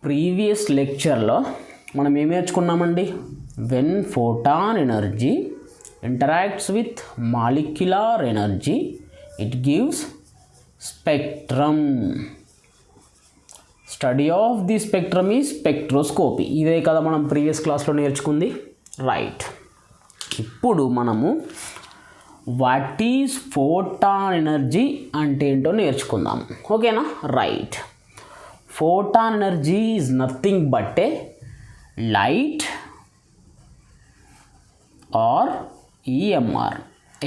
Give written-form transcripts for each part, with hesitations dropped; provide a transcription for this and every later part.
Previous లెక్చర్లో మనం ఏం నేర్చుకున్నామండి? When photon energy interacts with molecular energy it gives spectrum. Study of the spectrum ఈ స్పెక్ట్రోస్కోపీ. ఇదే కదా మనం ప్రీవియస్ క్లాస్లో నేర్చుకుంది, రైట్. ఇప్పుడు మనము వాట్ ఈజ్ ఫోటాన్ ఎనర్జీ అంటే ఏంటో నేర్చుకుందాం, ఓకేనా? Right. Photon energy is nothing but a light or EMR,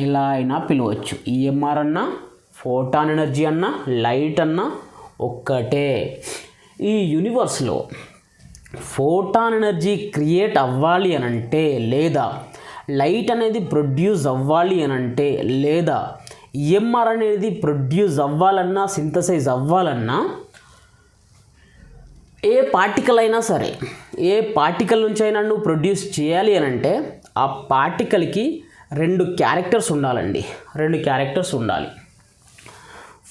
ఎలా అయినా పిలవచ్చు. ఈఎంఆర్ అన్నా, ఫోటాన్ ఎనర్జీ అన్నా, లైట్ అన్నా ఒక్కటే. ఈ యూనివర్స్లో ఫోటాన్ ఎనర్జీ క్రియేట్ అవ్వాలి అని అంటే, లేదా లైట్ అనేది ప్రొడ్యూస్ అవ్వాలి అని అంటే, లేదా ఈఎంఆర్ అనేది ప్రొడ్యూస్ అవ్వాలన్నా, సింథసైజ్ అవ్వాలన్నా, ఏ పార్టికల్ అయినా సరే, ఏ పార్టికల్ నుంచి అయినా నువ్వు ప్రొడ్యూస్ చేయాలి అని అంటే ఆ పార్టికల్కి రెండు క్యారెక్టర్స్ ఉండాలండి. రెండు క్యారెక్టర్స్ ఉండాలి.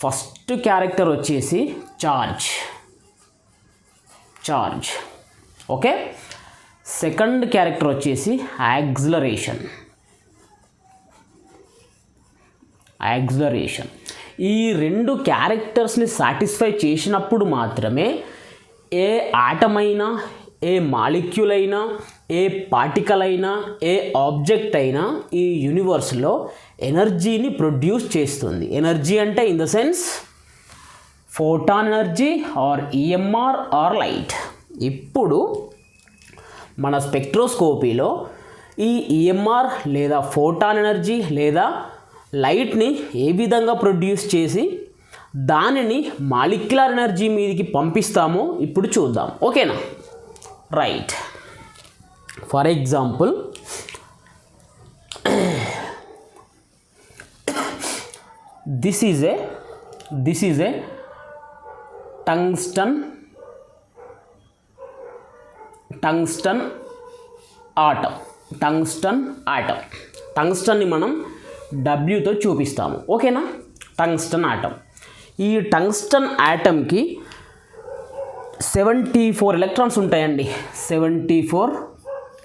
ఫస్ట్ క్యారెక్టర్ వచ్చేసి చార్జ్, ఓకే. సెకండ్ క్యారెక్టర్ వచ్చేసి యాక్సిలరేషన్. ఈ రెండు క్యారెక్టర్స్ని సాటిస్ఫై చేసినప్పుడు మాత్రమే ఏ ఆటమ్ అయినా, ఏ మాలిక్యూల్ అయినా, ఏ పార్టికల్ అయినా, ఏ ఆబ్జెక్ట్ అయినా ఈ యూనివర్స్లో ఎనర్జీని ప్రొడ్యూస్ చేస్తుంది. ఎనర్జీ అంటే in the sense photon energy or EMR or light. ఇప్పుడు మన స్పెక్ట్రోస్కోపీలో ఈ ఈఎంఆర్ లేదా ఫోటాన్ ఎనర్జీ లేదా లైట్ని ఏ విధంగా ప్రొడ్యూస్ చేసి దానిని మాలిక్యులర్ ఎనర్జీ మీదకి పంపిస్తామో ఇప్పుడు చూద్దాం, ఓకేనా? Right. For example, this is a tungsten atom. టంగ్స్టన్ని మనం డబ్ల్యూతో చూపిస్తాము, ఓకేనా? Tungsten atom. ఈ టంగ్స్టన్ ఆటమ్కి 74 ఎలక్ట్రాన్స్ ఉంటాయండి. 74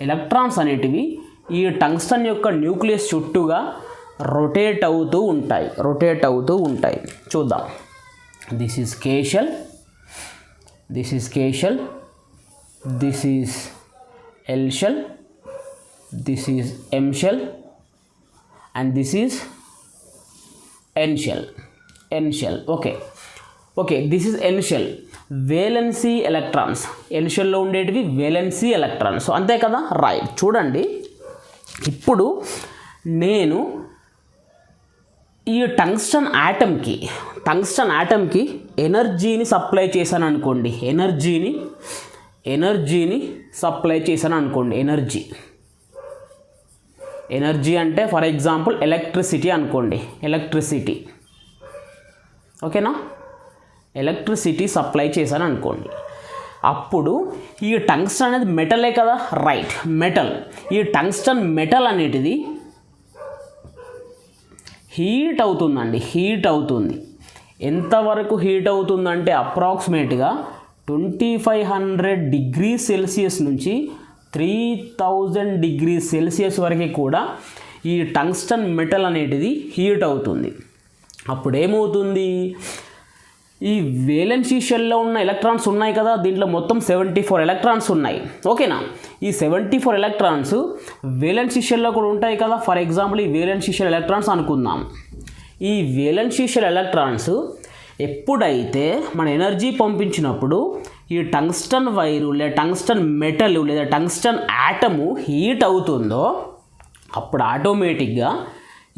ఎలక్ట్రాన్స్ అనేటివి ఈ టంగ్స్టన్ యొక్క న్యూక్లియస్ చుట్టూగా రొటేట్ అవుతూ ఉంటాయి. చూద్దాం. This is K shell, this is L shell, this is M shell and this is N shell. Okay, this is N shell. Valency electrons, N షెల్లో ఉండేటివి వేలెన్సీ ఎలక్ట్రాన్స్, అంతే కదా? రైట్. చూడండి, ఇప్పుడు నేను ఈ టంగ్స్టన్ ఆటమ్కి ఎనర్జీని సప్లై చేశాను అనుకోండి. ఎనర్జీని సప్లై చేశాను అనుకోండి. ఎనర్జీ అంటే ఫర్ ఎగ్జాంపుల్ ఎలక్ట్రిసిటీ అనుకోండి. ఓకేనా? ఎలక్ట్రిసిటీ సప్లై చేశాను అనుకోండి. అప్పుడు ఈ టంగ్స్టన్ అనేది మెటలే కదా? Right, metal. ఈ టంగ్స్టన్ మెటల్ అనేటిది హీట్ అవుతుంది. ఎంతవరకు హీట్ అవుతుందంటే అప్రాక్సిమేట్గా 2500 డిగ్రీ సెల్సియస్ నుంచి 3000 డిగ్రీ సెల్సియస్ వరకు కూడా ఈ టంగ్స్టన్ మెటల్ అనేటిది హీట్ అవుతుంది. అప్పుడు ఏమవుతుంది? ఈ వేలెన్సీ షెల్లో ఉన్న ఎలక్ట్రాన్స్ ఉన్నాయి కదా, దీంట్లో మొత్తం 74 ఎలక్ట్రాన్స్ ఉన్నాయి, ఓకేనా? ఈ 74 ఎలక్ట్రాన్స్ వేలెన్సీ షెల్లో కూడా ఉంటాయి కదా. ఫర్ ఎగ్జాంపుల్ ఈ వేలెన్సీ షెల్ ఎలక్ట్రాన్స్ అనుకుందాం. ఈ వేలెన్సీ షెల్ ఎలక్ట్రాన్స్ ఎప్పుడైతే మన ఎనర్జీ పంపించినప్పుడు ఈ టంగ్స్టన్ వైరు లేదా టంగ్స్టన్ మెటల్ లేదా టంగ్స్టన్ ఆటము హీట్ అవుతుందో అప్పుడు ఆటోమేటిక్గా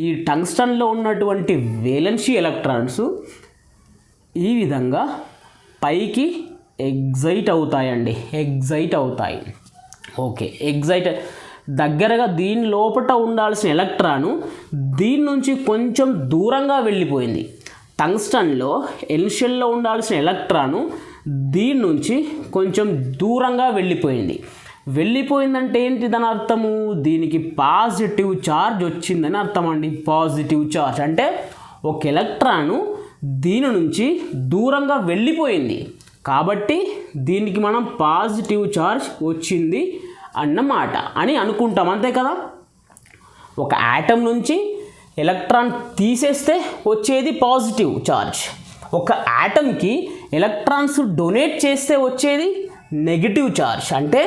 ఈ టంగ్స్టన్లో ఉన్నటువంటి వేలెన్సీ ఎలక్ట్రాన్స్ ఈ విధంగా పైకి ఎగ్జైట్ అవుతాయి. ఓకే, దగ్గరగా దీని లోపల ఉండాల్సిన ఎలక్ట్రాను దీని నుంచి కొంచెం దూరంగా వెళ్ళిపోయింది. టంగ్స్టన్లో ఎన్ షెల్లో ఉండాల్సిన ఎలక్ట్రాను దీని నుంచి కొంచెం దూరంగా వెళ్ళిపోయిందంటే ఏంటి దాని అర్థము? దీనికి పాజిటివ్ ఛార్జ్ వచ్చిందని అర్థం అండి. పాజిటివ్ ఛార్జ్ అంటే ఒక ఎలక్ట్రాను దీని నుంచి దూరంగా వెళ్ళిపోయింది కాబట్టి దీనికి మనం పాజిటివ్ ఛార్జ్ వచ్చింది అన్నమాట అని అనుకుంటాం, అంతే కదా. ఒక యాటమ్ నుంచి ఎలక్ట్రాన్ తీసేస్తే వచ్చేది పాజిటివ్ ఛార్జ్, ఒక యాటమ్కి ఎలక్ట్రాన్స్ డొనేట్ చేస్తే వచ్చేది నెగిటివ్ ఛార్జ్. అంటే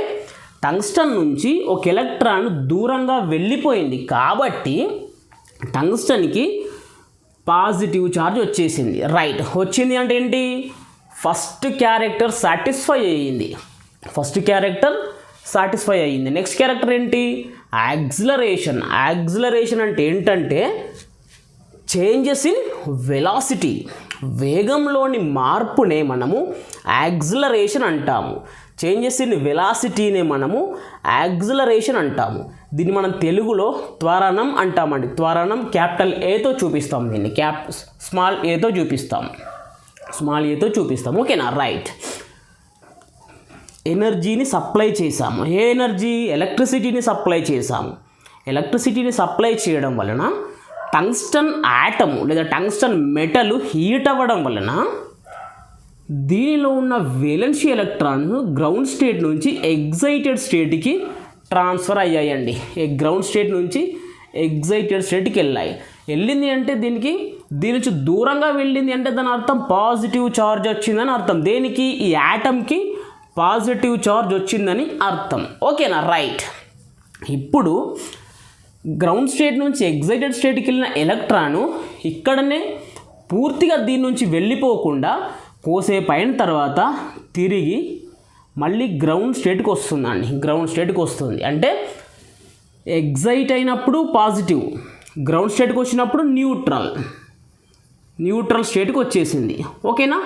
టంగ్స్టన్ నుంచి ఒక ఎలక్ట్రాన్ దూరంగా వెళ్ళిపోయింది కాబట్టి టంగ్స్టన్కి పాజిటివ్ ఛార్జ్ వచ్చేసింది. రైట్, వచ్చింది అంటే ఏంటి, ఫస్ట్ క్యారెక్టర్ సాటిస్ఫై అయ్యింది. ఫస్ట్ క్యారెక్టర్ సాటిస్ఫై అయ్యింది. నెక్స్ట్ క్యారెక్టర్ ఏంటి, యాక్సిలరేషన్. యాక్సిలరేషన్ అంటే ఏంటంటే చేంజెస్ ఇన్ వెలాసిటీ, వేగంలోని మార్పునే మనము యాక్సిలరేషన్ అంటాము. చేంజెస్ ఇన్ వెలాసిటీనే మనము యాక్సిలరేషన్ అంటాము. దీన్ని మనం తెలుగులో త్వరణం అంటామండి. త్వరణం క్యాపిటల్ ఏతో చూపిస్తాం, దీన్ని స్మాల్ ఏతో చూపిస్తాం, స్మాల్ ఏతో చూపిస్తాం. ఓకేనా. రైట్, ఎనర్జీని సప్లై చేసాము. ఏ ఎనర్జీ, ఎలక్ట్రిసిటీని సప్లై చేసాము. ఎలక్ట్రిసిటీని సప్లై చేయడం వలన టంగ్స్టన్ యాటము లేదా టంగ్స్టన్ మెటల్ హీట్ అవ్వడం వలన దీనిలో ఉన్న వేలెన్సీ ఎలక్ట్రాన్స్ గ్రౌండ్ స్టేట్ నుంచి ఎగ్జైటెడ్ స్టేట్కి ట్రాన్స్ఫర్ అయ్యాయండి. గ్రౌండ్ స్టేట్ నుంచి ఎగ్జైటెడ్ స్టేట్కి వెళ్ళింది అంటే దీని నుంచి దూరంగా వెళ్ళింది అంటే దాని అర్థం పాజిటివ్ ఛార్జ్ వచ్చిందని అర్థం. దేనికి, ఈ యాటమ్కి పాజిటివ్ ఛార్జ్ వచ్చిందని అర్థం. ఓకేనా. రైట్, ఇప్పుడు గ్రౌండ్ స్టేట్ నుంచి ఎగ్జైటెడ్ స్టేట్కి వెళ్ళిన ఎలక్ట్రాను ఇక్కడనే పూర్తిగా దీని నుంచి వెళ్ళిపోకుండా కోసేపు అయిన తర్వాత తిరిగి మళ్ళీ గ్రౌండ్ స్టేట్కి వస్తుందండి. గ్రౌండ్ స్టేట్కి వస్తుంది అంటే ఎగ్జైట్ అయినప్పుడు పాజిటివ్, గ్రౌండ్ స్టేట్కి వచ్చినప్పుడు న్యూట్రల్ స్టేట్కి వచ్చేసింది. ఓకేనా,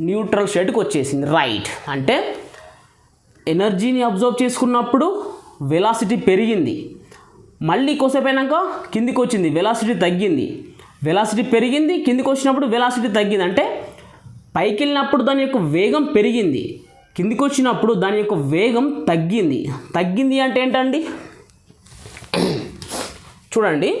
న్యూట్రల్ స్టేట్కి వచ్చేసింది. రైట్, అంటే ఎనర్జీని అబ్జర్వ్ చేసుకున్నప్పుడు వెలాసిటీ పెరిగింది, మళ్ళీ కోసేపు అయినాక కిందికి వచ్చింది, వెలాసిటీ తగ్గింది, వెలాసిటీ పెరిగింది, కిందికి వచ్చినప్పుడు వెలాసిటీ తగ్గింది. అంటే పైకి వెళ్ళినప్పుడు దాని యొక్క వేగం పెరిగింది, కిందికి వచ్చినప్పుడు దాని యొక్క వేగం తగ్గింది. తగ్గింది అంటే ఏంటండి, చూడండి,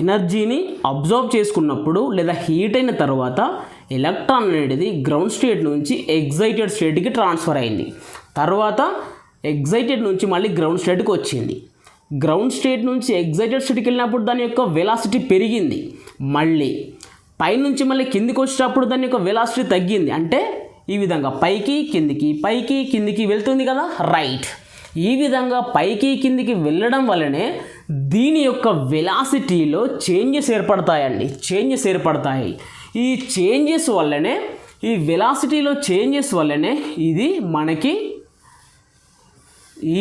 ఎనర్జీని అబ్జర్వ్ చేసుకున్నప్పుడు లేదా హీట్ అయిన తర్వాత ఎలక్ట్రాన్ అనేది గ్రౌండ్ స్టేట్ నుంచి ఎగ్జైటెడ్ స్టేట్కి ట్రాన్స్ఫర్ అయింది. తర్వాత ఎగ్జైటెడ్ నుంచి మళ్ళీ గ్రౌండ్ స్టేట్కి వచ్చింది. గ్రౌండ్ స్టేట్ నుంచి ఎగ్జైటెడ్ స్టేట్కి వెళ్ళినప్పుడు దాని యొక్క వెలాసిటీ పెరిగింది, మళ్ళీ పైనుంచి మళ్ళీ కిందికి వచ్చేటప్పుడు దాని యొక్క వెలాసిటీ తగ్గింది. అంటే ఈ విధంగా పైకి కిందికి వెళ్తుంది కదా. రైట్, ఈ విధంగా పైకి కిందికి వెళ్ళడం వల్లనే దీని యొక్క వెలాసిటీలో చేంజెస్ ఏర్పడతాయండి. చేంజెస్ ఏర్పడతాయి. ఈ చేంజెస్ వల్లనే, ఈ వెలాసిటీలో చేంజెస్ వల్లనే ఇది మనకి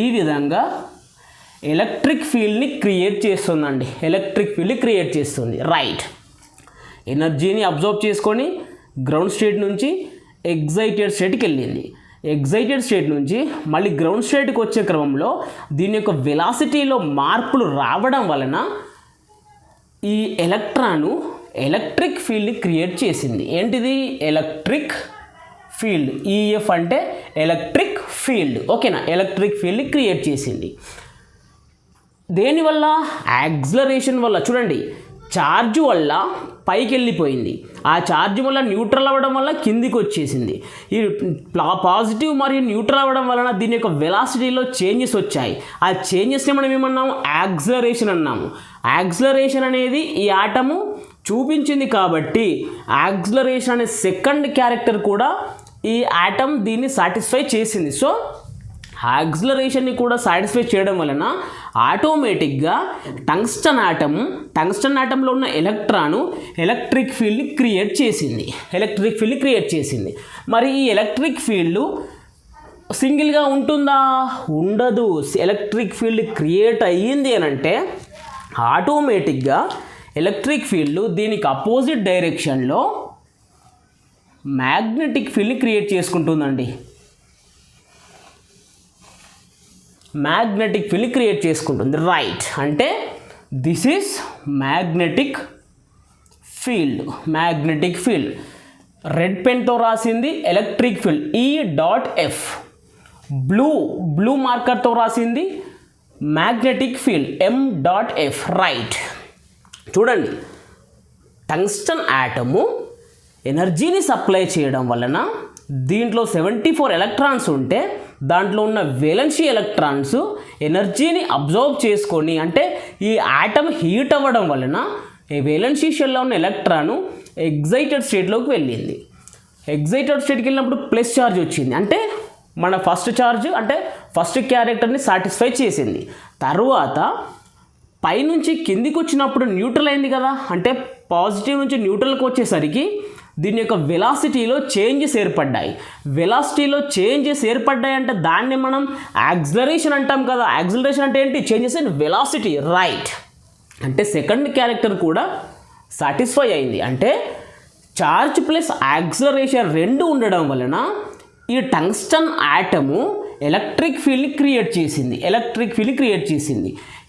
ఈ విధంగా ఎలక్ట్రిక్ ఫీల్డ్ని క్రియేట్ చేస్తుందండి. ఎలక్ట్రిక్ ఫీల్డ్ క్రియేట్ చేస్తుంది. రైట్, ఎనర్జీని అబ్జర్వ్ చేసుకొని గ్రౌండ్ స్టేట్ నుంచి ఎగ్జైటెడ్ స్టేట్కి వెళ్ళింది. ఎగ్జైటెడ్ స్టేట్ నుంచి మళ్ళీ గ్రౌండ్ స్టేట్కి వచ్చే క్రమంలో దీని యొక్క వెలాసిటీలో మార్పులు రావడం వలన ఈ ఎలక్ట్రాను ఎలక్ట్రిక్ ఫీల్డ్ని క్రియేట్ చేసింది. ఏంటిది, ఎలక్ట్రిక్ ఫీల్డ్. ఈఎఫ్ అంటే ఎలక్ట్రిక్ ఫీల్డ్. ఓకేనా, ఎలక్ట్రిక్ ఫీల్డ్ని క్రియేట్ చేసింది. దేనివల్ల, యాక్సిలరేషన్ వల్ల. చూడండి, ఛార్జ్ వల్ల పైకి వెళ్ళిపోయింది, ఆ ఛార్జ్ వల్ల న్యూట్రల్ అవ్వడం వల్ల కిందికి వచ్చేసింది. ఈ పాజిటివ్ మరియు న్యూట్రల్ అవ్వడం వలన దీని యొక్క వెలాసిటీలో చేంజెస్ వచ్చాయి. ఆ చేంజెస్ని మనం ఏమన్నాము, యాక్సిలరేషన్ అన్నాము. యాక్సిలరేషన్ అనేది ఈ ఆటము చూపించింది కాబట్టి యాక్సిలరేషన్ అనే సెకండ్ క్యారెక్టర్ కూడా ఈ ఆటమ్ దీన్ని సాటిస్ఫై చేసింది. సో యాక్సిలరేషన్ని కూడా సాటిస్ఫై చేయడం వలన ఆటోమేటిక్గా టంగ్స్టన్ ఆటంలో ఉన్న ఎలక్ట్రాను ఎలక్ట్రిక్ ఫీల్డ్ని క్రియేట్ చేసింది. మరి ఈ ఎలక్ట్రిక్ ఫీల్డ్ సింగిల్గా ఉంటుందా, ఉండదు. ఎలక్ట్రిక్ ఫీల్డ్ క్రియేట్ అయ్యింది అని అంటే ఆటోమేటిక్గా ఎలక్ట్రిక్ ఫీల్డ్ దీనికి అపోజిట్ డైరెక్షన్లో మ్యాగ్నెటిక్ ఫీల్డ్ని క్రియేట్ చేసుకుంటుందండి. మ్యాగ్నెటిక్ ఫీల్డ్ క్రియేట్ చేసుకుంటుంది. రైట్, అంటే this is magnetic field. Red పెన్తో రాసింది ఎలక్ట్రిక్ ఫీల్డ్ E.F. బ్లూ మార్కర్తో రాసింది మ్యాగ్నెటిక్ ఫీల్డ్ m.f, రైట్. చూడండి, టంగ్స్టన్ యాటము ఎనర్జీని సప్లై చేయడం వలన దీంట్లో 74 ఎలక్ట్రాన్స్ ఉంటే దాంట్లో ఉన్న వేలెన్సీ ఎలక్ట్రాన్స్ ఎనర్జీని అబ్జర్వ్ చేసుకొని, అంటే ఈ యాటమ్ హీట్ అవ్వడం వలన ఈ వేలెన్సీ షెల్లో ఉన్న ఎలక్ట్రాను ఎగ్జైటెడ్ స్టేట్లోకి వెళ్ళింది. ఎగ్జైటెడ్ స్టేట్కి వెళ్ళినప్పుడు ప్లస్ ఛార్జ్ వచ్చింది, అంటే మన ఫస్ట్ ఛార్జ్ అంటే ఫస్ట్ క్యారెక్టర్ని సాటిస్ఫై చేసింది. తర్వాత పైనుంచి కిందికి వచ్చినప్పుడు న్యూట్రల్ అయింది కదా, అంటే పాజిటివ్ నుంచి న్యూట్రల్కి వచ్చేసరికి దీని యొక్క వెలాసిటీలో చేంజెస్ ఏర్పడ్డాయి. వెలాసిటీలో చేంజెస్ ఏర్పడ్డాయి అంటే దాన్ని మనం యాక్సిలరేషన్ అంటాం కదా. యాక్సిలరేషన్ అంటే ఏంటి? Changes in velocity, right. అంటే సెకండ్ క్యారెక్టర్ కూడా సాటిస్ఫై అయింది. అంటే చార్జ్ ప్లస్ యాక్సిలరేషన్ రెండు ఉండడం వలన ఈ టంగ్స్టన్ యాటము ఎలక్ట్రిక్ ఫీల్డ్ని క్రియేట్ చేసింది.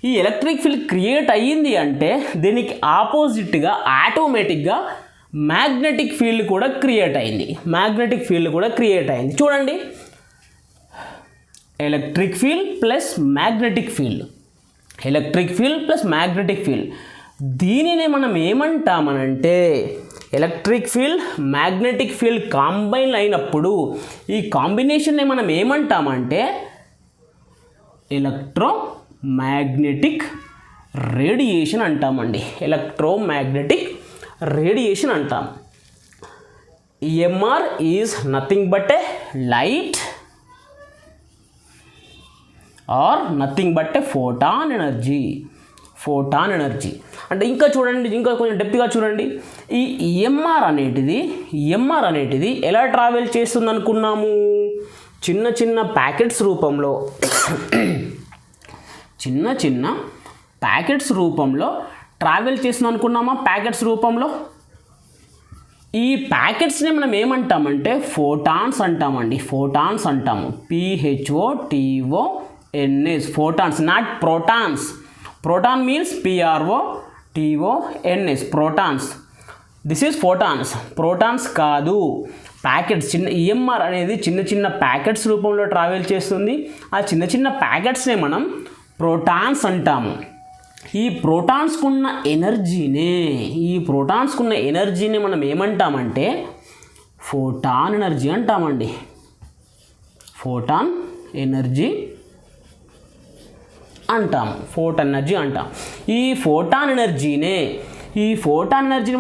ఈ ఎలక్ట్రిక్ ఫీల్డ్ క్రియేట్ అయ్యింది అంటే దీనికి ఆపోజిట్గా ఆటోమేటిక్గా మ్యాగ్నెటిక్ ఫీల్డ్ కూడా క్రియేట్ అయింది. చూడండి, electric field plus magnetic field. దీనినే మనం ఏమంటామనంటే electric field magnetic field combine అయినప్పుడు ఈ కాంబినేషన్ని మనం ఏమంటామంటే ఎలక్ట్రోమాగ్నెటిక్ రేడియేషన్ అంటామండి. అంటాం. EMR is nothing but a light or nothing but a photon energy. అంటే ఇంకా చూడండి, ఇంకా కొంచెం డెప్త్గా చూడండి. ఈ EMR అనేటిది ఎలా ట్రావెల్ చేస్తుంది అనుకున్నాము? చిన్న చిన్న ప్యాకెట్స్ రూపంలో ట్రావెల్ చేస్తుంది అనుకున్నామా? ప్యాకెట్స్ రూపంలో ఈ ప్యాకెట్స్ని మనం ఏమంటామంటే ఫోటాన్స్ అంటామండి. PHOTONS, photons, not protons. Proton means PROTONS, protons. This is protons కాదు, ప్యాకెట్స్. EMR అనేది చిన్న ప్యాకెట్స్ రూపంలో ట్రావెల్ చేస్తుంది. ఆ చిన్న ప్యాకెట్స్నే మనం ప్రోటాన్స్ అంటాము. ఈ ప్రోటాన్స్కున్న ఎనర్జీని మనం ఏమంటామంటే ఫోటాన్ ఎనర్జీ అంటామండి. ఫోటాన్ ఎనర్జీ అంటాం. ఈ ఫోటాన్ ఎనర్జీని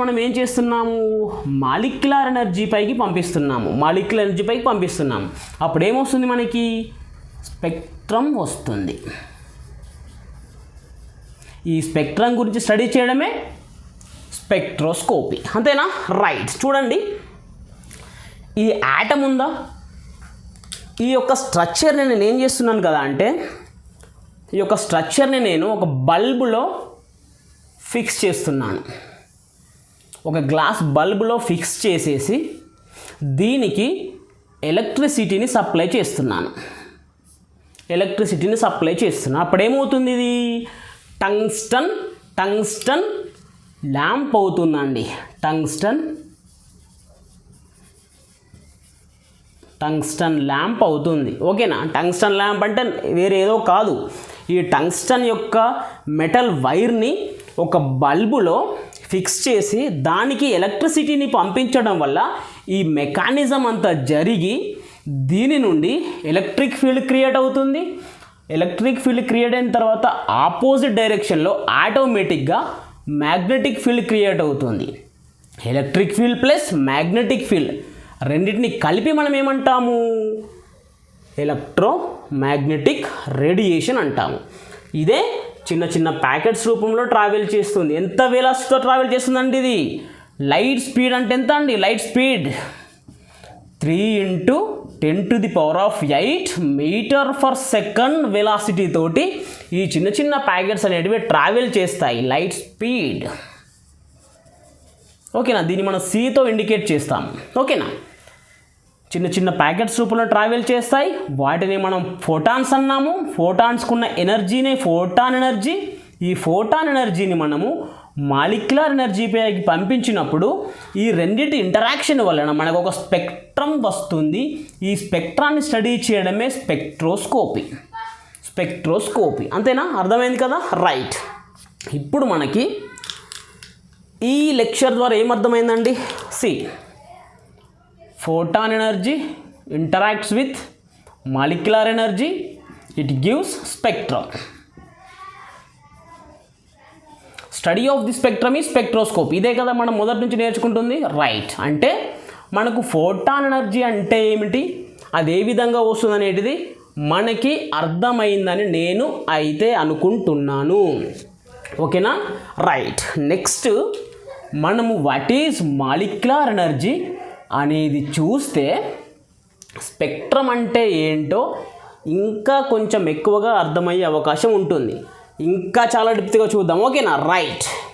మనం ఏం చేస్తున్నాము? మాలిక్యులర్ ఎనర్జీ పైకి పంపిస్తున్నాము. అప్పుడు ఏమొస్తుంది? మనకి స్పెక్ట్రమ్ వస్తుంది. ఈ స్పెక్ట్రమ్ గురించి స్టడీ చేయడమే స్పెక్ట్రోస్కోపీ, అంతేనా? రైట్. చూడండి, ఈ యాటమ్ ఉందా, ఈ యొక్క స్ట్రక్చర్ని నేను ఏం చేస్తున్నాను కదా అంటే ఈ యొక్క స్ట్రక్చర్ని నేను ఒక బల్బులో ఫిక్స్ చేస్తున్నాను. ఒక గ్లాస్ బల్బులో ఫిక్స్ చేసేసి దీనికి ఎలక్ట్రిసిటీని సప్లై చేస్తున్నాను. అప్పుడు ఏమవుతుంది? ఇది టంగ్స్టన్ ల్యాంప్ అవుతుందండి. టంగ్స్టన్ ల్యాంప్ అవుతుంది. ఓకేనా? టంగ్స్టన్ ల్యాంప్ అంటే వేరే ఏదో కాదు. ఈ టంగ్స్టన్ యొక్క మెటల్ వైర్ని ఒక బల్బులో ఫిక్స్ చేసి దానికి ఎలక్ట్రిసిటీని పంపించడం వల్ల ఈ మెకానిజం అంతా జరిగి దీని నుండి ఎలక్ట్రిక్ ఫీల్డ్ క్రియేట్ అవుతుంది. ఎలక్ట్రిక్ ఫీల్డ్ క్రియేట్ అయిన తర్వాత ఆపోజిట్ డైరెక్షన్లో ఆటోమేటిక్గా మ్యాగ్నెటిక్ ఫీల్డ్ క్రియేట్ అవుతుంది. Electric field plus magnetic field రెండింటిని కలిపి మనం ఏమంటాము? ఎలక్ట్రోమాగ్నెటిక్ రేడియేషన్ అంటాము. ఇదే చిన్న ప్యాకెట్స్ రూపంలో ట్రావెల్ చేస్తుంది. ఎంత వెలాసిటీతో ట్రావెల్ చేస్తుందండి ఇది? లైట్ స్పీడ్ అంటే ఎంత అండి? లైట్ స్పీడ్ 3 × 10⁸ మీటర్/సెకండ్ వెలాసిటీ తోటి ఈ చిన్న ప్యాకెట్స్ అనేటివి ట్రావెల్ చేస్తాయి. Light speed. ఓకేనా? దీన్ని మనం Cతో ఇండికేట్ చేస్తాం. ఓకేనా? చిన్న ప్యాకెట్స్ రూపంలో ట్రావెల్ చేస్తాయి. వాటిని మనం ఫోటాన్స్ అన్నాము. ఫోటాన్స్కున్న ఎనర్జీనే ఫోటాన్ ఎనర్జీ. ఈ ఫోటాన్ ఎనర్జీని మనము మాలిక్యులర్ ఎనర్జీపైకి పంపించినప్పుడు ఈ రెండింటి ఇంటరాక్షన్ వలన మనకు ఒక స్పెక్ట్రమ్ వస్తుంది. ఈ స్పెక్ట్రాన్ని స్టడీ చేయడమే స్పెక్ట్రోస్కోపీ. స్పెక్ట్రోస్కోపీ. అంతేనా? అర్థమైంది కదా? రైట్. ఇప్పుడు మనకి ఈ లెక్చర్ ద్వారా ఏమర్థమైందండి? See, photon energy interacts with molecular energy, it gives spectrum. Study of the spectrum ఈ స్పెక్ట్రోస్కోప్. ఇదే కదా మనం మొదటి నుంచి నేర్చుకుంటుంది. రైట్. అంటే మనకు ఫోటాన్ ఎనర్జీ అంటే ఏమిటి, అది ఏ విధంగా వస్తుంది అనేటిది మనకి అర్థమైందని నేను అయితే అనుకుంటున్నాను. ఓకేనా? రైట్. నెక్స్ట్ మనము వాట్ ఈజ్ మాలిక్యులర్ ఎనర్జీ అనేది చూస్తే స్పెక్ట్రమ్ అంటే ఏంటో ఇంకా కొంచెం ఎక్కువగా అర్థమయ్యే అవకాశం ఉంటుంది. ఇంకా చాలా డెప్త్గా చూద్దాం. ఓకేనా? రైట్.